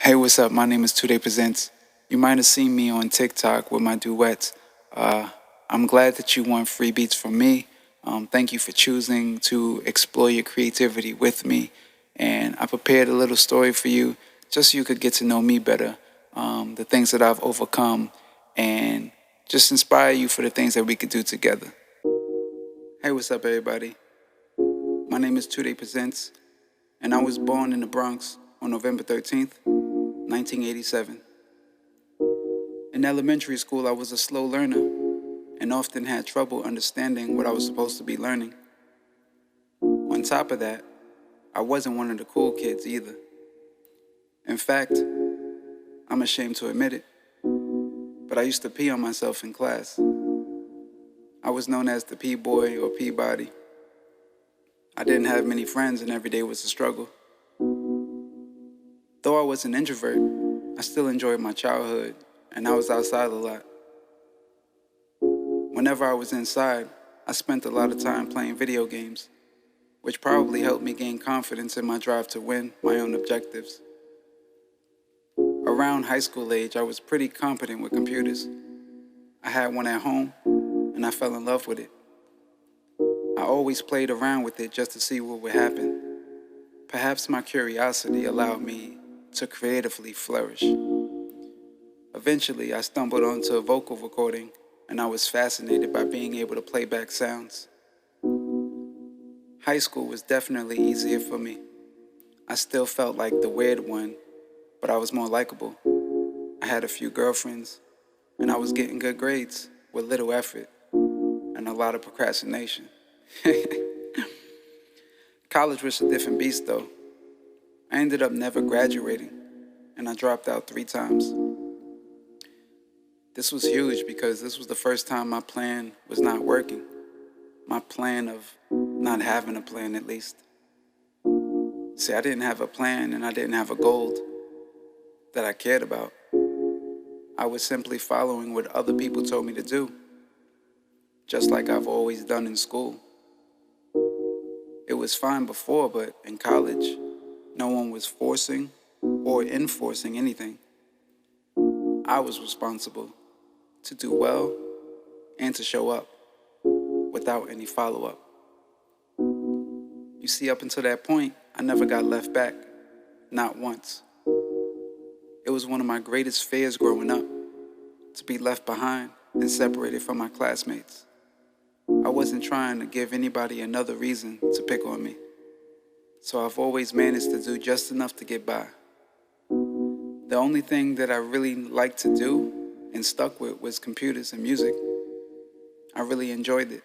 Hey, what's up? My name is 2daypresents. You might have seen me on TikTok with my duets. Uh, I'm glad that you want free beats from me. Thank you for choosing to explore your creativity with me. And I prepared a little story for you just so you could get to know me better, the things that I've overcome, and just inspire you for the things that we could do together. Hey, what's up, everybody? My name is 2daypresents, and I was born in the Bronx on November 13th, 1987. In elementary school, I was a slow learner and often had trouble understanding what I was supposed to be learning. On top of that, I wasn't one of the cool kids either. In fact, I'm ashamed to admit it, but I used to pee on myself in class. I was known as the pee boy or pee body. I didn't have many friends and every day was a struggle. Though I was an introvert, I still enjoyed my childhood and I was outside a lot. Whenever I was inside, I spent a lot of time playing video games, which probably helped me gain confidence in my drive to win my own objectives. Around high school age, I was pretty competent with computers. I had one at home, and I fell in love with it. I always played around with it just to see what would happen. Perhaps my curiosity allowed me to creatively flourish. Eventually, I stumbled onto a vocal recording, and I was fascinated by being able to play back sounds. High school was definitely easier for me. I still felt like the weird one, but I was more likable. I had a few girlfriends, and I was getting good grades with little effort and a lot of procrastination. College was a different beast, though. I ended up never graduating, and I dropped out 3 times. This was huge because this was the first time my plan was not working. My plan of not having a plan, at least. See, I didn't have a plan and I didn't have a goal that I cared about. I was simply following what other people told me to do, just like I've always done in school. It was fine before, but in college, no one was forcing or enforcing anything. I was responsible to do well and to show up without any follow-up. You see, up until that point, I never got left back, not once. It was one of my greatest fears growing up, to be left behind and separated from my classmates. I wasn't trying to give anybody another reason to pick on me, so I've always managed to do just enough to get by. The only thing that I really liked to do and stuck with was computers and music. I really enjoyed it.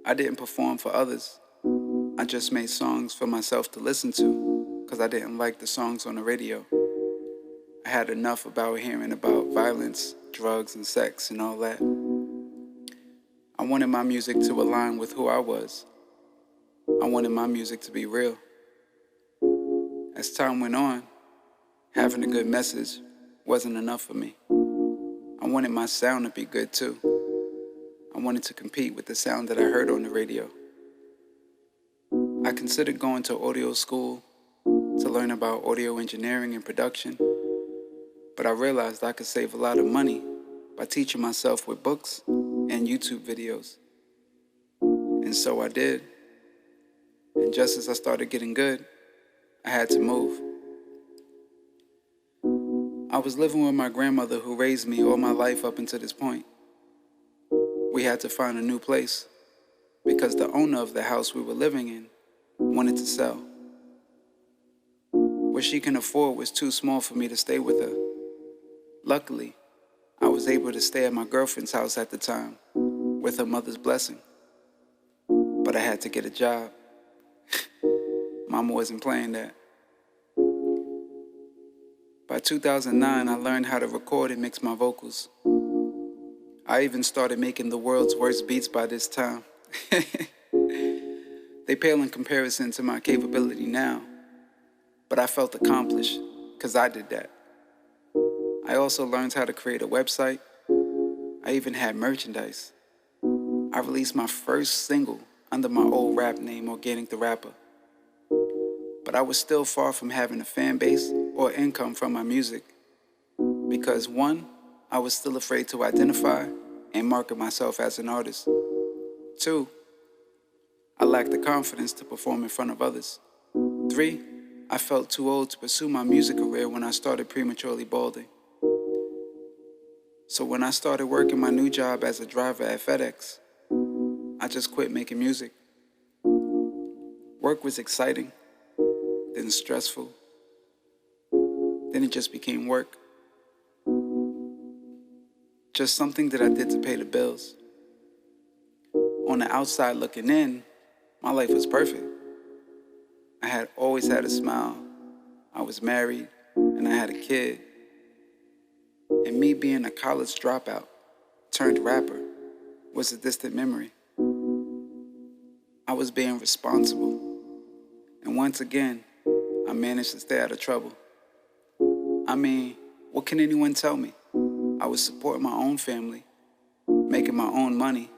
I didn't perform for others. I just made songs for myself to listen to because I didn't like the songs on the radio. I had enough about hearing about violence, drugs, and sex and all that. I wanted my music to align with who I was. I wanted my music to be real. As time went on, having a good message wasn't enough for me. I wanted my sound to be good too. I wanted to compete with the sound that I heard on the radio. I considered going to audio school to learn about audio engineering and production, but I realized I could save a lot of money by teaching myself with books and YouTube videos. And so I did. And just as I started getting good, I had to move. I was living with my grandmother who raised me all my life up until this point. We had to find a new place because the owner of the house we were living in wanted to sell. What she can afford was too small for me to stay with her. Luckily, I was able to stay at my girlfriend's house at the time with her mother's blessing. But I had to get a job. Mama wasn't playing that. By 2009, I learned how to record and mix my vocals. I even started making the world's worst beats by this time. They pale in comparison to my capability now, but I felt accomplished because I did that. I also learned how to create a website. I even had merchandise. I released my first single under my old rap name, Organic the Rapper. But I was still far from having a fan base or income from my music because one, I was still afraid to identify and market myself as an artist. Two, I lacked the confidence to perform in front of others. Three, I felt too old to pursue my music career when I started prematurely balding. So when I started working my new job as a driver at FedEx, I just quit making music. Work was exciting, then stressful, then it just became work. Just something that I did to pay the bills. On the outside looking in, my life was perfect. I had always had a smile. I was married and I had a kid. And me being a college dropout turned rapper was a distant memory. I was being responsible. And once again, I managed to stay out of trouble. I mean, what can anyone tell me? I was supporting my own family, making my own money,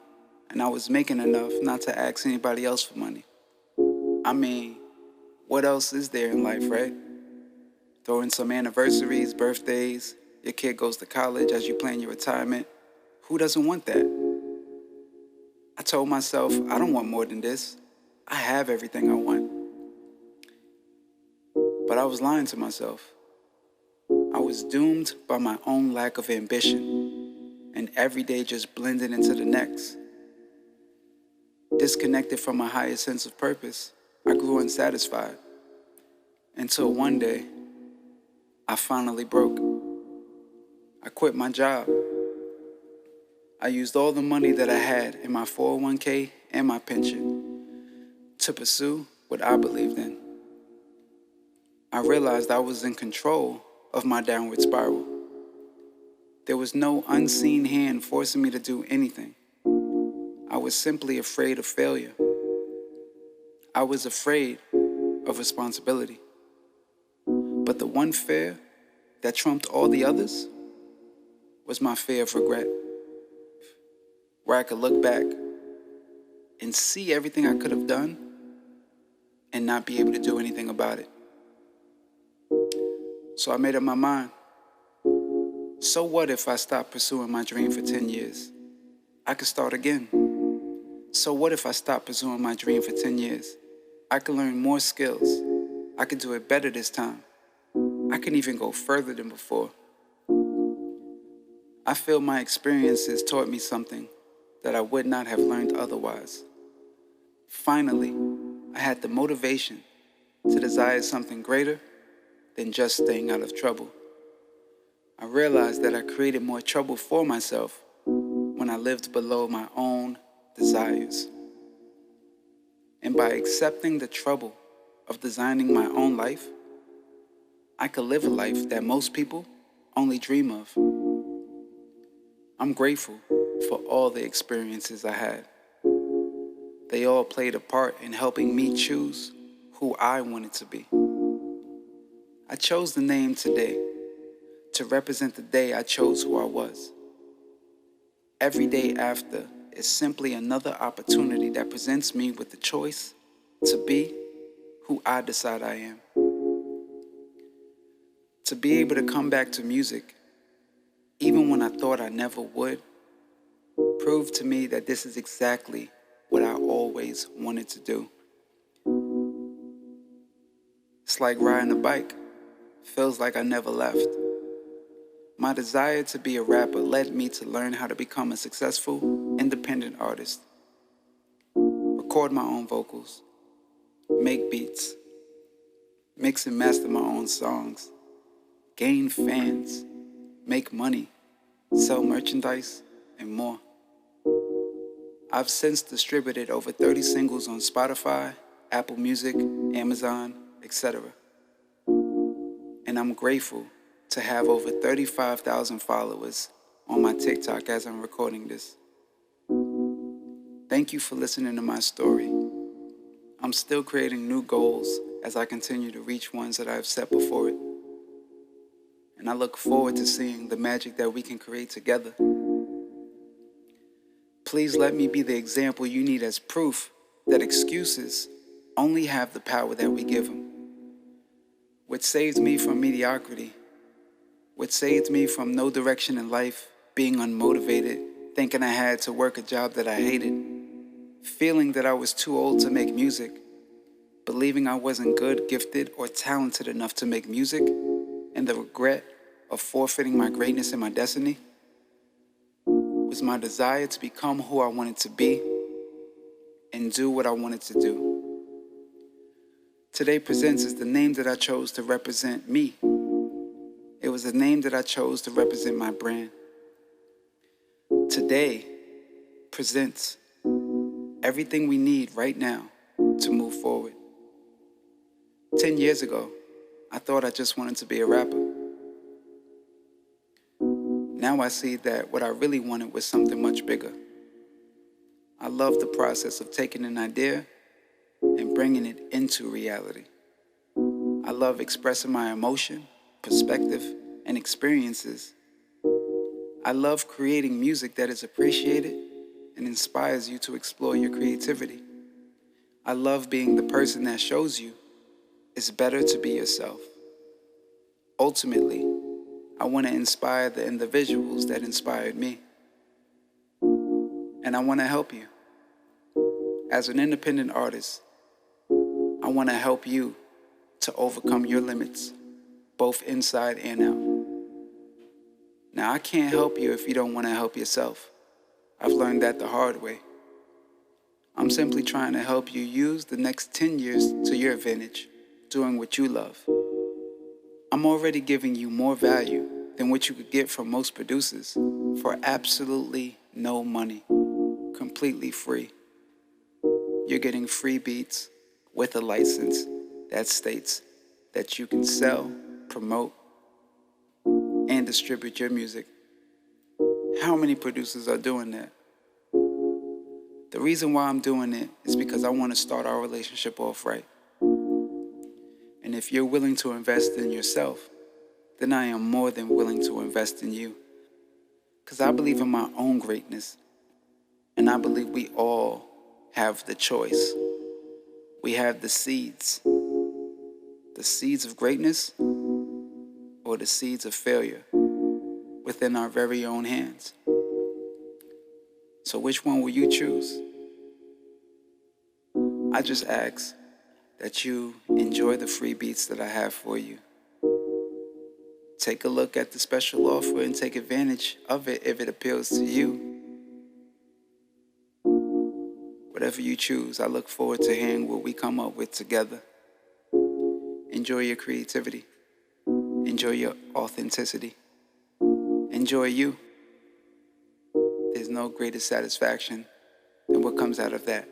and I was making enough not to ask anybody else for money. I mean, what else is there in life, right? Throw in some anniversaries, birthdays, your kid goes to college as you plan your retirement. Who doesn't want that? I told myself, I don't want more than this. I have everything I want. But I was lying to myself. I was doomed by my own lack of ambition, and every day just blended into the next. Disconnected from my higher sense of purpose, I grew unsatisfied. Until one day, I finally broke. I quit my job. I used all the money that I had in my 401k and my pension to pursue what I believed in. I realized I was in control of my downward spiral. There was no unseen hand forcing me to do anything. I was simply afraid of failure. I was afraid of responsibility. But the one fear that trumped all the others was my fear of regret, where I could look back and see everything I could have done and not be able to do anything about it. So I made up my mind. So what if I stopped pursuing my dream for 10 years? I could start again. So what if I stopped pursuing my dream for 10 years? I could learn more skills. I could do it better this time. I can even go further than before. I feel my experiences taught me something that I would not have learned otherwise. Finally, I had the motivation to desire something greater than just staying out of trouble. I realized that I created more trouble for myself when I lived below my own desires. And by accepting the trouble of designing my own life, I could live a life that most people only dream of. I'm grateful for all the experiences I had. They all played a part in helping me choose who I wanted to be. I chose the name Today to represent the day I chose who I was. Every day after is simply another opportunity that presents me with the choice to be who I decide I am. To be able to come back to music, even when I thought I never would, proved to me that this is exactly what I always wanted to do. It's like riding a bike. Feels like I never left. My desire to be a rapper led me to learn how to become a successful, independent artist. Record my own vocals, make beats, mix and master my own songs, gain fans, make money, sell merchandise, and more. I've since distributed over 30 singles on Spotify, Apple Music, Amazon, etc. And I'm grateful to have over 35,000 followers on my TikTok as I'm recording this. Thank you for listening to my story. I'm still creating new goals as I continue to reach ones that I've set before it. And I look forward to seeing the magic that we can create together. Please let me be the example you need as proof that excuses only have the power that we give them. What saved me from mediocrity, what saved me from no direction in life, being unmotivated, thinking I had to work a job that I hated, feeling that I was too old to make music, believing I wasn't good, gifted, or talented enough to make music, and the regret of forfeiting my greatness and my destiny was my desire to become who I wanted to be and do what I wanted to do. Today Presents is the name that I chose to represent me. It was the name that I chose to represent my brand. Today presents everything we need right now to move forward. 10 years ago, I thought I just wanted to be a rapper. Now I see that what I really wanted was something much bigger. I love the process of taking an idea and bringing it into reality. I love expressing my emotion, perspective, and experiences. I love creating music that is appreciated and inspires you to explore your creativity. I love being the person that shows you it's better to be yourself. Ultimately, I want to inspire the individuals that inspired me. And I want to help you. As an independent artist, I want to help you to overcome your limits, both inside and out. Now, I can't help you if you don't want to help yourself. I've learned that the hard way. I'm simply trying to help you use the next 10 years to your advantage, doing what you love. I'm already giving you more value than what you could get from most producers for absolutely no money, completely free. You're getting free beats with a license that states that you can sell, promote, and distribute your music. How many producers are doing that? The reason why I'm doing it is because I want to start our relationship off right. And if you're willing to invest in yourself, then I am more than willing to invest in you. Because I believe in my own greatness. And I believe we all have the choice. We have the seeds. The seeds of greatness or the seeds of failure within our very own hands. So which one will you choose? I just ask that you enjoy the free beats that I have for you. Take a look at the special offer and take advantage of it if it appeals to you. Whatever you choose, I look forward to hearing what we come up with together. Enjoy your creativity. Enjoy your authenticity. Enjoy you. There's no greater satisfaction than what comes out of that.